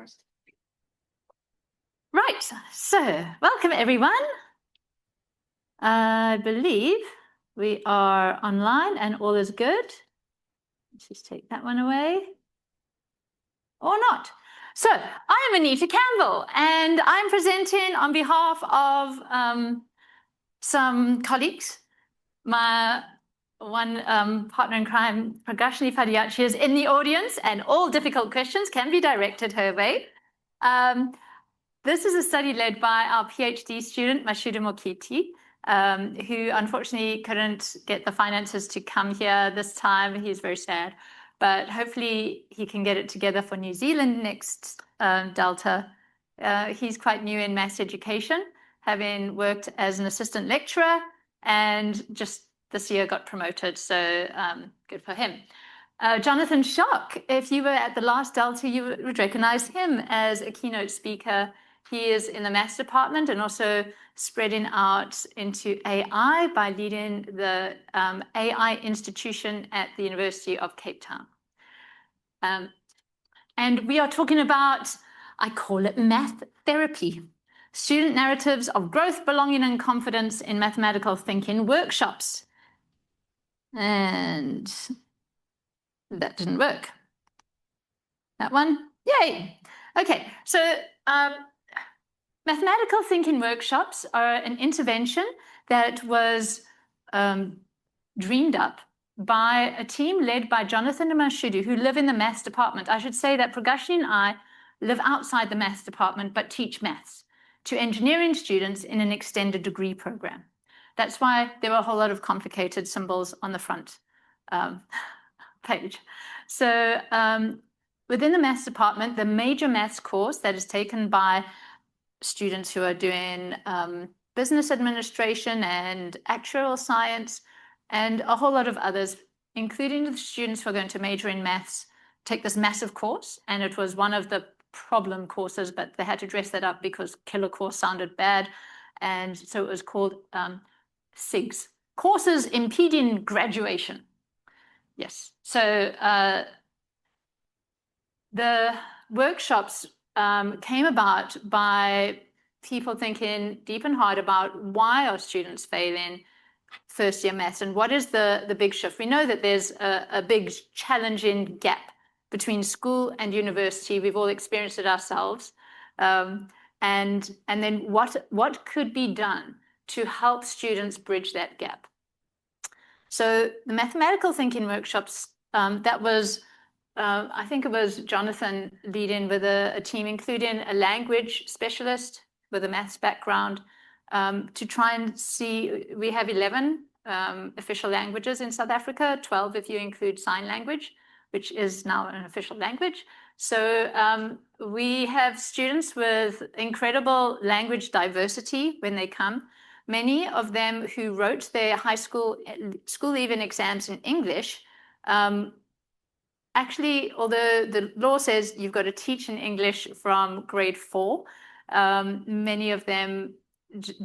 first. Right, so welcome everyone. I believe we are online and all is good. Let's just take that one away. Or not. So I am Anita Campbell and I'm presenting on behalf of some colleagues. My one partner in crime, Pragashi Padayachee, is in the audience and all difficult questions can be directed her way. This is a study led by our PhD student, Mashuda Mokhithi, who unfortunately couldn't get the finances to come here this time. He's very sad, but hopefully he can get it together for New Zealand next Delta. He's quite new in maths education, having worked as an assistant lecturer and just this year got promoted, so good for him. Jonathan Schock, if you were at the last Delta, you would recognize him as a keynote speaker. He is in the maths department and also spreading out into AI by leading the AI institution at the University of Cape Town. And we are talking about, I call it math therapy, student narratives of growth, belonging, and confidence in mathematical thinking workshops. And that didn't work. That one, yay. Okay, so mathematical thinking workshops are an intervention that was dreamed up by a team led by Jonathan and Mashuda, who live in the maths department. I should say that Pragashi and I live outside the maths department, but teach maths to engineering students in an extended degree program. That's why there were a whole lot of complicated symbols on the front page. So within the maths department, the major maths course that is taken by students who are doing business administration and actuarial science and a whole lot of others, including the students who are going to major in maths, take this massive course. And it was one of the problem courses, but they had to dress that up because killer course sounded bad. And so it was called SIGs, Courses Impeding Graduation. Yes, so the workshops came about by people thinking deep and hard about why are students failing first year maths and what is the big shift. We know that there's a big challenging gap between school and university. We've all experienced it ourselves. And then what could be done to help students bridge that gap? So the mathematical thinking workshops, that was I think it was Jonathan leading with a team, including a language specialist with a maths background, to try and see, we have 11 official languages in South Africa, 12 if you include sign language, which is now an official language. So we have students with incredible language diversity when they come. Many of them who wrote their high school leaving exams in English, actually, although the law says you've got to teach in English from grade 4, many of them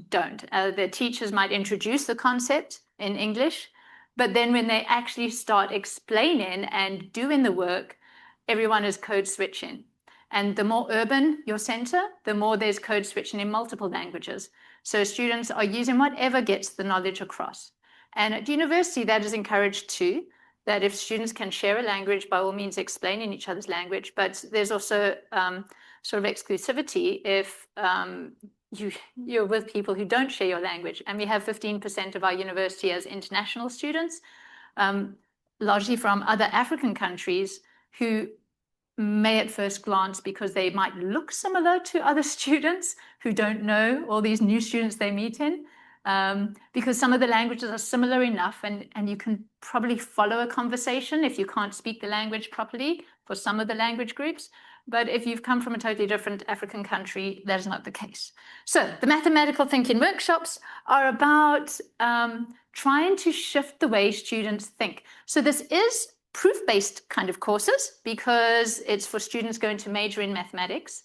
don't. Their teachers might introduce the concept in English, but then when they actually start explaining and doing the work, everyone is code switching. And the more urban your center, the more there's code switching in multiple languages. So students are using whatever gets the knowledge across. And at university, that is encouraged too, that if students can share a language, by all means explain in each other's language, but there's also sort of exclusivity if you're with people who don't share your language. And we have 15% of our university as international students, largely from other African countries who may at first glance, because they might look similar to other students who don't know all these new students they meet in, because some of the languages are similar enough and you can probably follow a conversation if you can't speak the language properly for some of the language groups. But if you've come from a totally different African country, that is not the case. So the mathematical thinking workshops are about trying to shift the way students think. So this is proof-based kind of courses because it's for students going to major in mathematics.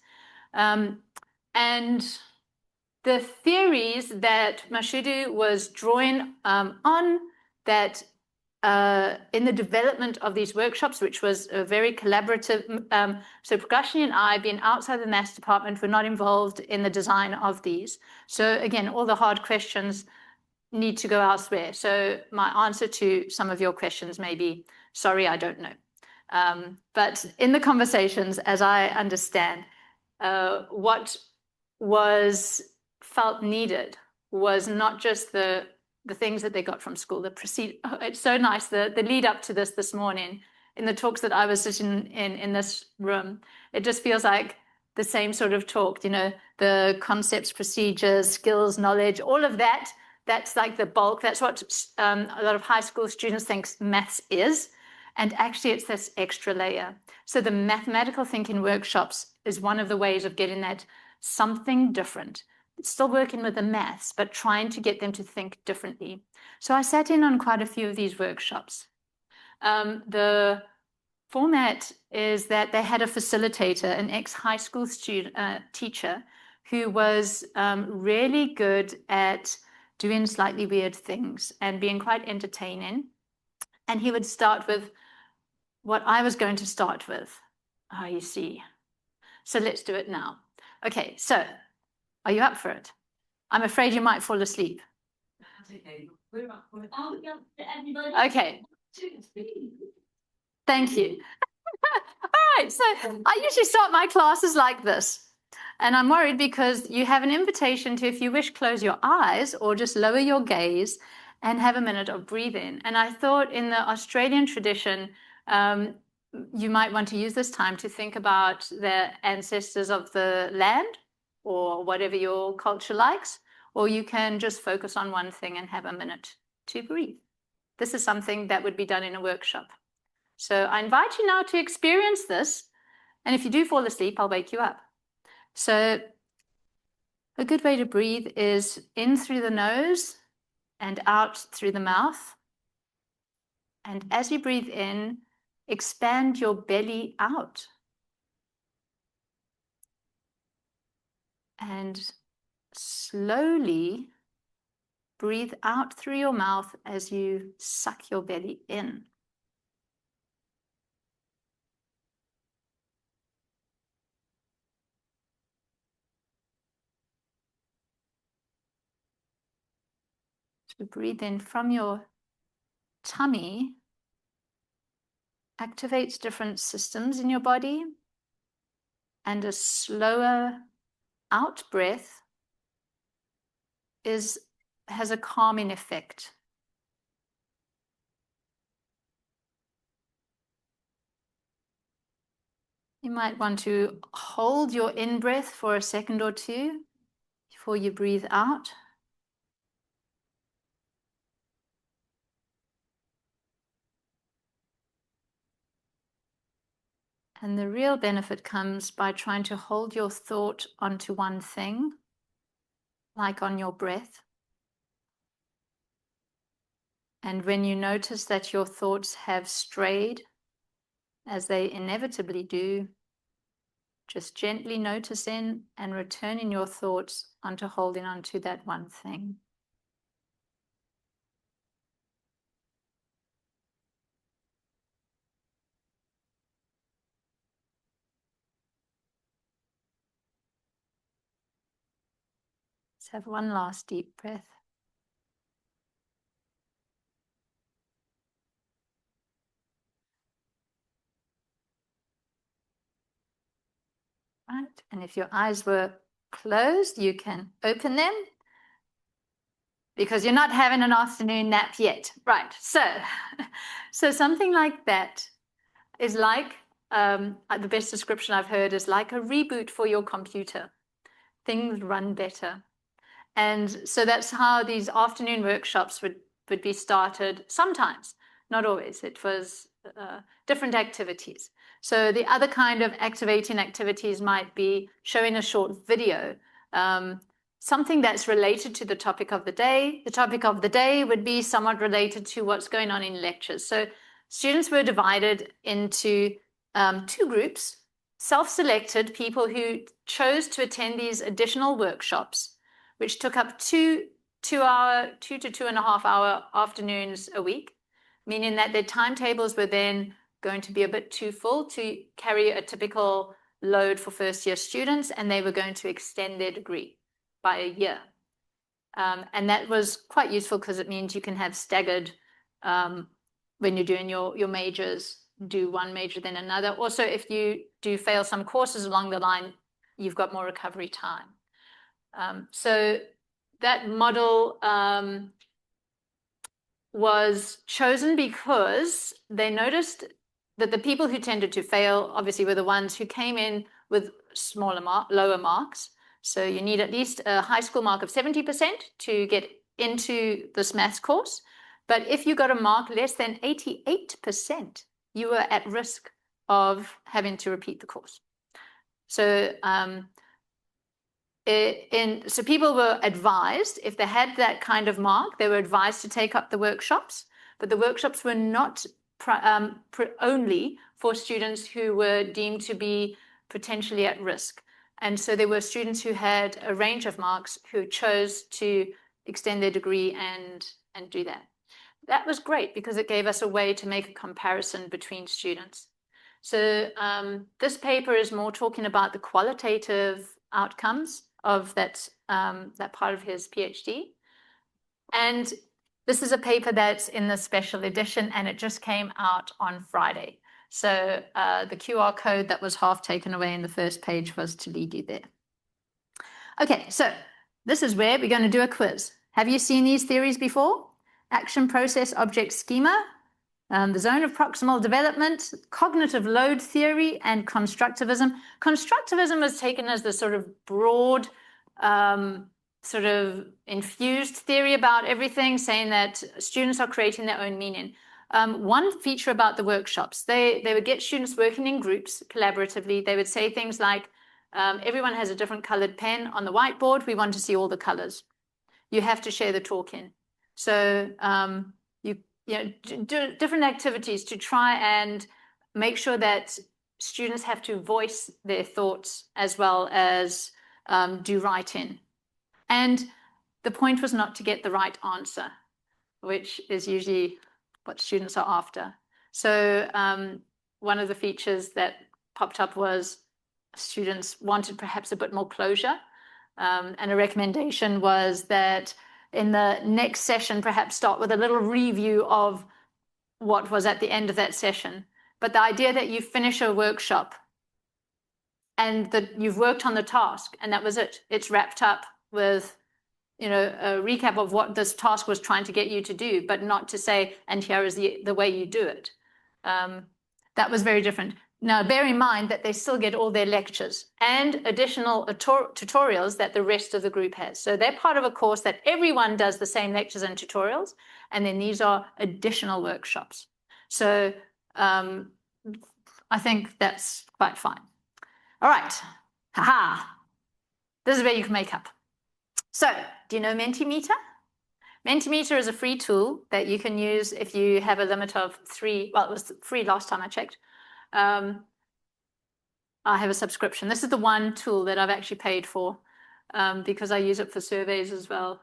And the theories that Mashuda was drawing on, that in the development of these workshops, which was a very collaborative. So Pragashi and I, being outside the maths department, were not involved in the design of these. So again, all the hard questions need to go elsewhere. So my answer to some of your questions may be, sorry, I don't know. But in the conversations, as I understand, what was felt needed was not just the things that they got from school, it's so nice, the lead up to this morning, in the talks that I was sitting in this room, it just feels like the same sort of talk, you know, the concepts, procedures, skills, knowledge, all of that, that's like the bulk. That's what a lot of high school students think maths is. And actually it's this extra layer. So the mathematical thinking workshops is one of the ways of getting that something different. Still working with the maths, but trying to get them to think differently. So I sat in on quite a few of these workshops. The format is that they had a facilitator, an ex-high school student, teacher, who was really good at doing slightly weird things and being quite entertaining. And he would start with what I was going to start with. Oh, you see. So let's do it now. Okay, so are you up for it? I'm afraid you might fall asleep. Okay. Thank you. All right, so I usually start my classes like this. And I'm worried because you have an invitation to, if you wish, close your eyes or just lower your gaze and have a minute of breathing. And I thought in the Australian tradition, you might want to use this time to think about the ancestors of the land or whatever your culture likes, or you can just focus on one thing and have a minute to breathe. This is something that would be done in a workshop. So I invite you now to experience this. And if you do fall asleep, I'll wake you up. So a good way to breathe is in through the nose and out through the mouth. And as you breathe in, expand your belly out. And slowly breathe out through your mouth as you suck your belly in. So breathe in from your tummy, activates different systems in your body, and a slower out breath has a calming effect. You might want to hold your in-breath for a second or two before you breathe out. And the real benefit comes by trying to hold your thought onto one thing, like on your breath. And when you notice that your thoughts have strayed, as they inevitably do, just gently noticing and returning your thoughts onto holding onto that one thing. Let's have one last deep breath. Right, and if your eyes were closed, you can open them because you're not having an afternoon nap yet. Right, so something like that is like, the best description I've heard is like a reboot for your computer. Things run better. And so that's how these afternoon workshops would be started sometimes, not always. It was different activities. So the other kind of activating activities might be showing a short video, something that's related to the topic of the day. The topic of the day would be somewhat related to what's going on in lectures. So students were divided into two groups, self-selected people who chose to attend these additional workshops, which took up 2 to 2.5 hour afternoons a week. meaning that their timetables were then going to be a bit too full to carry a typical load for first-year students, and they were going to extend their degree by a year. And that was quite useful because it means you can have staggered, when you're doing your majors, do one major then another. Also, if you do fail some courses along the line, you've got more recovery time. So that model was chosen because they noticed that the people who tended to fail obviously were the ones who came in with lower marks. So you need at least a high school mark of 70% to get into this maths course. But if you got a mark less than 88%, you were at risk of having to repeat the course. So so people were advised, if they had that kind of mark, they were advised to take up the workshops, but the workshops were not only for students who were deemed to be potentially at risk. And so there were students who had a range of marks who chose to extend their degree and do that. That was great because it gave us a way to make a comparison between students. So this paper is more talking about the qualitative outcomes of that part of his PhD. And this is a paper that's in the special edition, and it just came out on Friday. So the QR code that was half taken away in the first page was to lead you there. Okay, so this is where we're going to do a quiz. Have you seen these theories before? Action, process, object, schema, the zone of proximal development, cognitive load theory, and constructivism. Constructivism was taken as the sort of broad, sort of infused theory about everything, saying that students are creating their own meaning. One feature about the workshops, they would get students working in groups collaboratively. They would say things like, everyone has a different colored pen on the whiteboard. We want to see all the colors. You have to share the talk in. So you know, do different activities to try and make sure that students have to voice their thoughts as well as do write-in. And the point was not to get the right answer, which is usually what students are after. So one of the features that popped up was students wanted perhaps a bit more closure. And a recommendation was that in the next session, perhaps start with a little review of what was at the end of that session. But the idea that you finish a workshop and that you've worked on the task and that was it. It's wrapped up with, you know, a recap of what this task was trying to get you to do, but not to say, and here is the way you do it. That was very different. Now, bear in mind that they still get all their lectures and additional tutorials that the rest of the group has. So they're part of a course that everyone does the same lectures and tutorials, and then these are additional workshops. So I think that's quite fine. All right, haha, this is where you can make up. So do you know Mentimeter? Mentimeter is a free tool that you can use if you have a limit of 3, well, it was free last time I checked. I have a subscription. This is the one tool that I've actually paid for because I use it for surveys as well.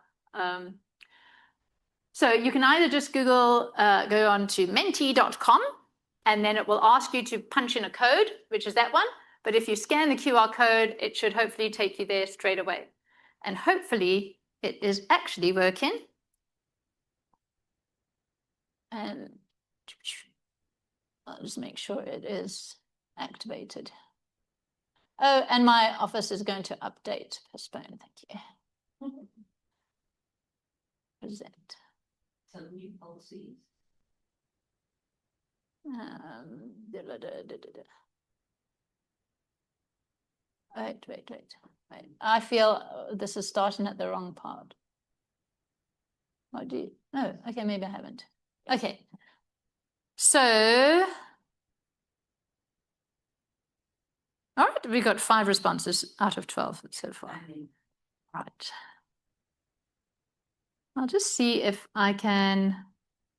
So you can either just Google, go on to menti.com, and then it will ask you to punch in a code, which is that one. But if you scan the QR code, it should hopefully take you there straight away. And hopefully it is actually working. And I'll just make sure it is activated. Oh, and my office is going to update, postpone, thank you. Present. So new policies. Wait. I feel this is starting at the wrong part. What do you, no, okay, maybe I haven't. Okay. So, all right, we got 5 responses out of 12 so far. Right. I'll just see if I can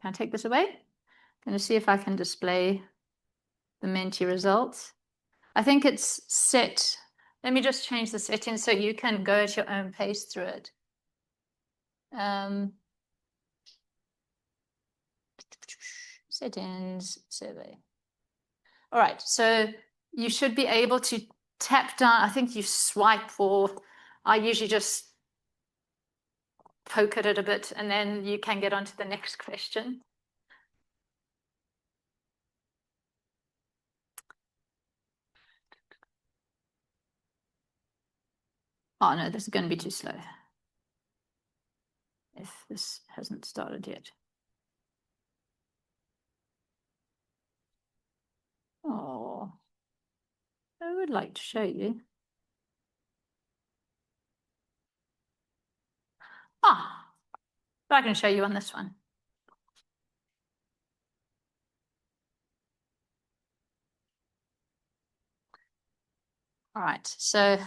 I take this away? I'm going to see if I can display the Menti results. I think it's set. Let me just change the settings so you can go at your own pace through it. Settings, survey. All right, so you should be able to tap down. I think you swipe, or I usually just poke at it a bit, and then you can get on to the next question. Oh no, this is going to be too slow if this hasn't started yet. Oh, I would like to show you. But I can show you on this one. All right, so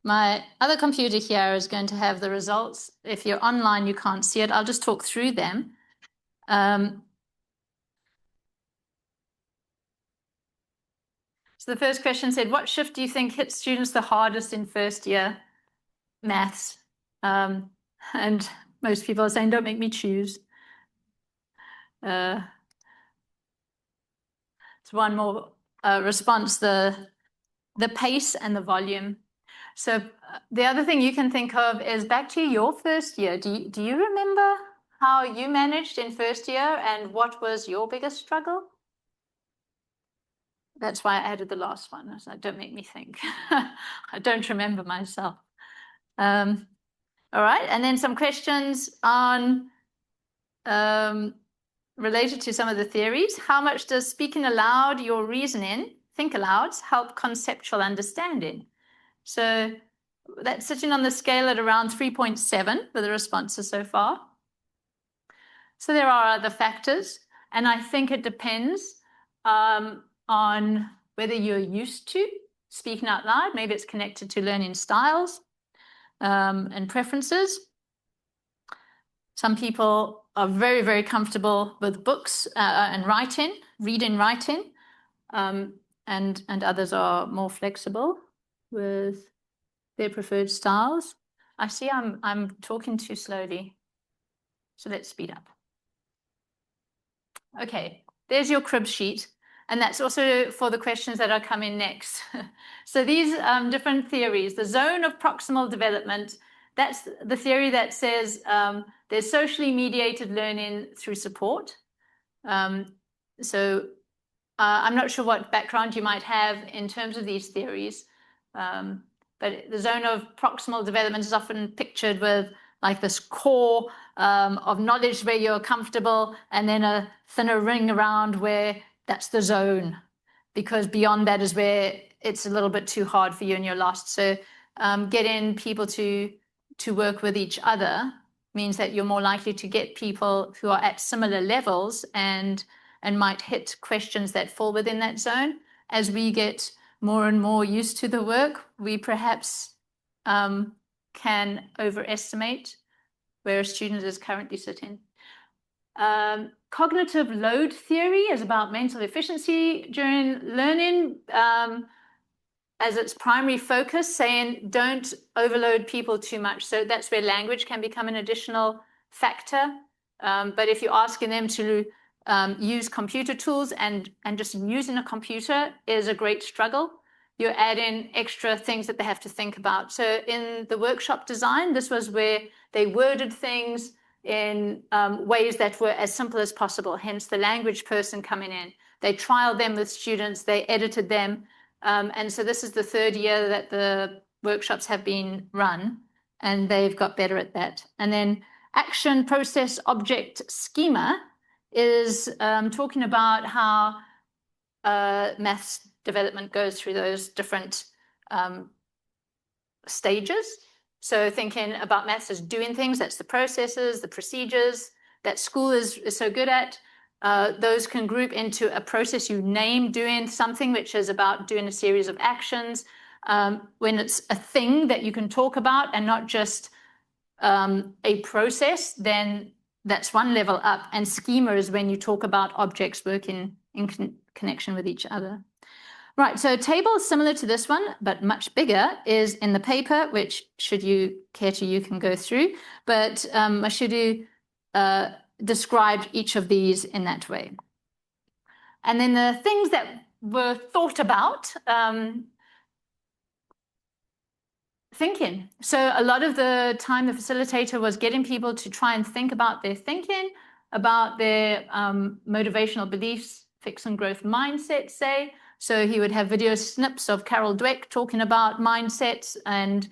my other computer here is going to have the results. If you're online, you can't see it. I'll just talk through them. So the first question said, what shift do you think hits students the hardest in first year maths? And most people are saying, don't make me choose. It's one more response, the pace and the volume. So the other thing you can think of is back to your first year. Do you remember how you managed in first year and what was your biggest struggle? That's why I added the last one. So don't make me think. I don't remember myself. All right, and then some questions on related to some of the theories. How much does speaking aloud your reasoning, think alouds, help conceptual understanding? So that's sitting on the scale at around 3.7 for the responses so far. So there are other factors, and I think it depends on whether you're used to speaking out loud. Maybe it's connected to learning styles and preferences. Some people are very, very comfortable with books and writing, reading, writing, and others are more flexible with their preferred styles. I see I'm talking too slowly, so let's speed up. Okay, there's your crib sheet, and that's also for the questions that are coming next. So these different theories, the zone of proximal development, that's the theory that says there's socially mediated learning through support. So I'm not sure what background you might have in terms of these theories, but the zone of proximal development is often pictured with like this core of knowledge where you're comfortable, and then a thinner ring around where that's the zone, because beyond that is where it's a little bit too hard for you and you're lost. So getting people to work with each other means that you're more likely to get people who are at similar levels and might hit questions that fall within that zone. As we get more and more used to the work, we perhaps can overestimate where a student is currently sitting. Cognitive load theory is about mental efficiency during learning as its primary focus, saying don't overload people too much. So that's where language can become an additional factor. But if you're asking them to use computer tools and just using a computer is a great struggle, you're adding extra things that they have to think about. So in the workshop design, this was where they worded things in ways that were as simple as possible, hence the language person coming in. They trialed them with students, they edited them. And so this is the third year that the workshops have been run, and they've got better at that. And then action, process, object, schema is talking about how maths development goes through those different stages. So thinking about maths as doing things, that's the processes, the procedures that school is so good at. Those can group into a process you name doing something, which is about doing a series of actions. When it's a thing that you can talk about and not just a process, then that's one level up. And schema is when you talk about objects working in connection with each other. Right, so a table similar to this one, but much bigger, is in the paper, which, should you care to, you can go through. But Mashuda described each of these in that way. And then the things that were thought about, thinking. So a lot of the time the facilitator was getting people to try and think about their thinking, about their motivational beliefs, fix and growth mindset, say. So he would have video snips of Carol Dweck talking about mindsets and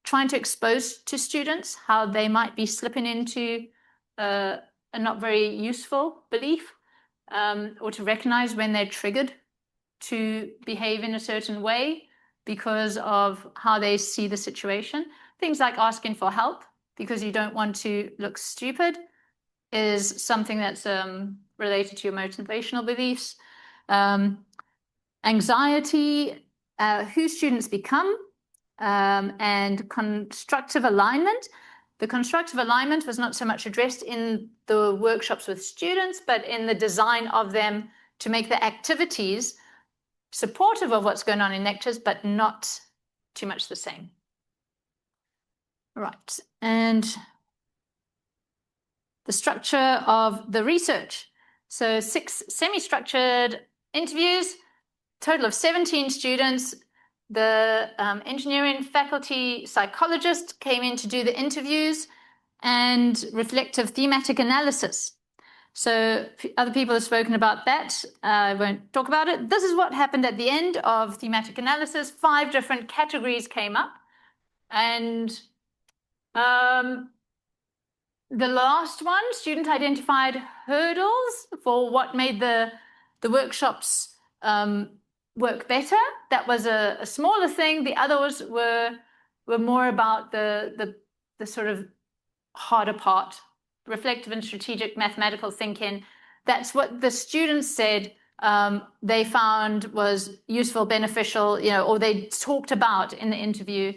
trying to expose to students how they might be slipping into a not very useful belief, or to recognize when they're triggered to behave in a certain way because of how they see the situation. Things like asking for help because you don't want to look stupid is something that's related to your motivational beliefs. Anxiety, who students become, and constructive alignment. The constructive alignment was not so much addressed in the workshops with students, but in the design of them to make the activities supportive of what's going on in lectures, but not too much the same. Right, and the structure of the research. So 6 semi-structured interviews, total of 17 students. The engineering faculty psychologist came in to do the interviews and reflective thematic analysis. So other people have spoken about that. I won't talk about it. This is what happened at the end of thematic analysis. 5 different categories came up. And the last one, student identified hurdles for what made the workshops work better. That was a smaller thing. The others were more about the sort of harder part, reflective and strategic mathematical thinking. That's what the students said they found was useful, beneficial, or they talked about in the interview.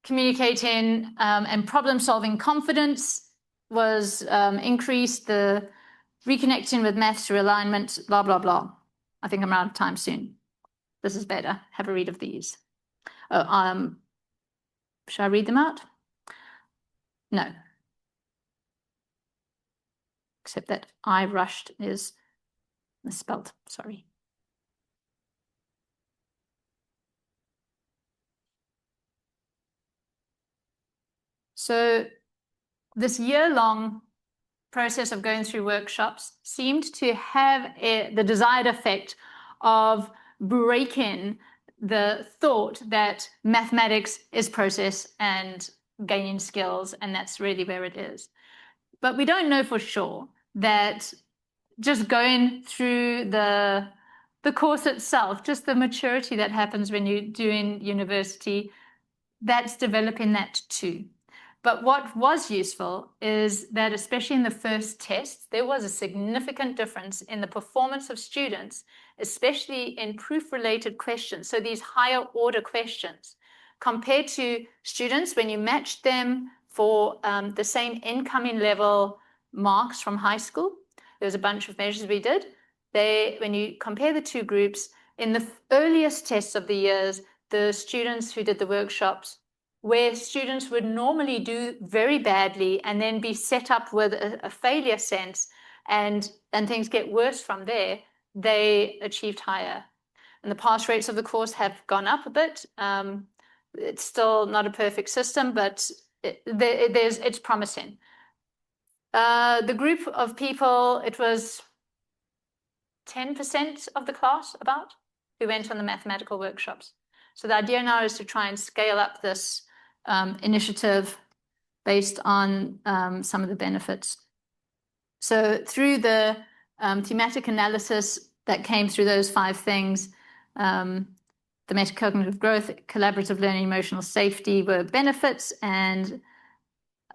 Communicating and problem-solving confidence was increased. The reconnecting with maths through alignment, blah, blah, blah. I think I'm out of time soon. This is better. Have a read of these. Oh, should I read them out? No. Except that I rushed is misspelled, sorry. So this year-long process of going through workshops seemed to have the desired effect of breaking the thought that mathematics is process and gaining skills, and that's really where it is. But we don't know for sure that just going through the course itself, just the maturity that happens when you're doing university, that's developing that too. But what was useful is that, especially in the first test, there was a significant difference in the performance of students, especially in proof-related questions. So these higher order questions, compared to students when you matched them for the same incoming level marks from high school. There was a bunch of measures we did. When you compare the two groups, in the earliest tests of the years, the students who did the workshops, where students would normally do very badly and then be set up with a failure sense and things get worse from there, they achieved higher. And the pass rates of the course have gone up a bit. It's still not a perfect system, but it's promising. The group of people, it was 10% of the class about who went on the mathematical workshops. So the idea now is to try and scale up this initiative based on some of the benefits. So through the thematic analysis that came through those 5 things, the metacognitive growth, collaborative learning, emotional safety were benefits. And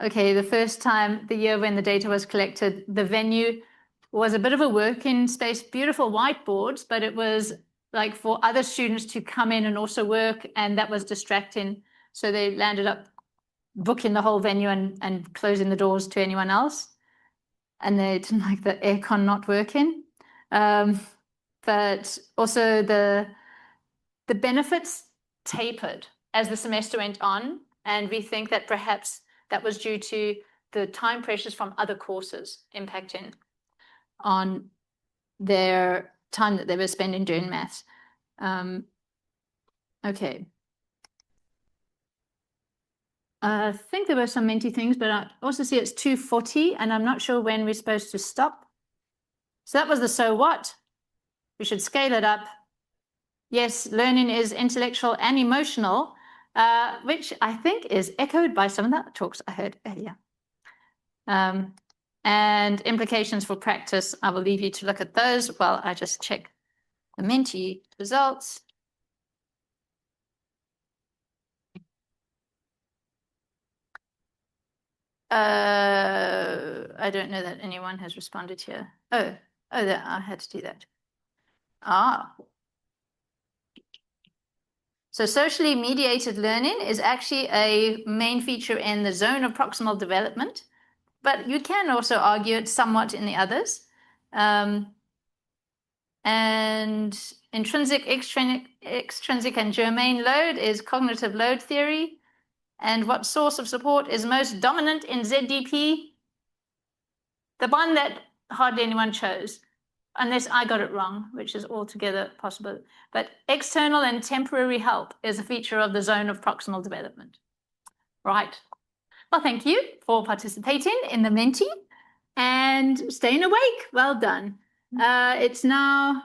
okay, the first time, the year when the data was collected, the venue was a bit of a working space, beautiful whiteboards, but it was like for other students to come in and also work, and that was distracting. So they landed up booking the whole venue and closing the doors to anyone else. And they didn't like the aircon not working. But also the benefits tapered as the semester went on. And we think that perhaps that was due to the time pressures from other courses impacting on their time that they were spending doing maths. Okay. I think there were some Menti things, but I also see it's 2:40 and I'm not sure when we're supposed to stop. So that was the so what. We should scale it up. Yes, learning is intellectual and emotional, which I think is echoed by some of the talks I heard earlier. And implications for practice, I will leave you to look at those while I just check the Menti results. I don't know that anyone has responded here. Oh, I had to do that. So socially mediated learning is actually a main feature in the zone of proximal development, but you can also argue it somewhat in the others. And intrinsic, extrinsic, and germane load is cognitive load theory. And what source of support is most dominant in ZDP? The one that hardly anyone chose, unless I got it wrong, which is altogether possible. But external and temporary help is a feature of the zone of proximal development. Right. Well, thank you for participating in the Menti and staying awake. Well done. It's now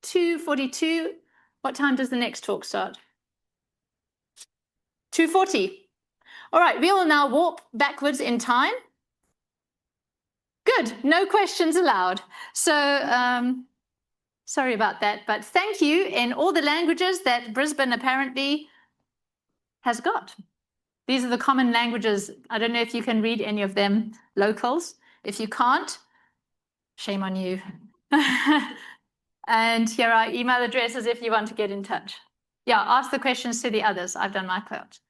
2:42. What time does the next talk start? 2:40. All right, we will now warp backwards in time. Good, no questions allowed. So sorry about that, but thank you in all the languages that Brisbane apparently has got. These are the common languages. I don't know if you can read any of them, locals. If you can't, shame on you. And here are email addresses if you want to get in touch. Yeah, ask the questions to the others. I've done my part.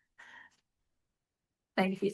Thank you.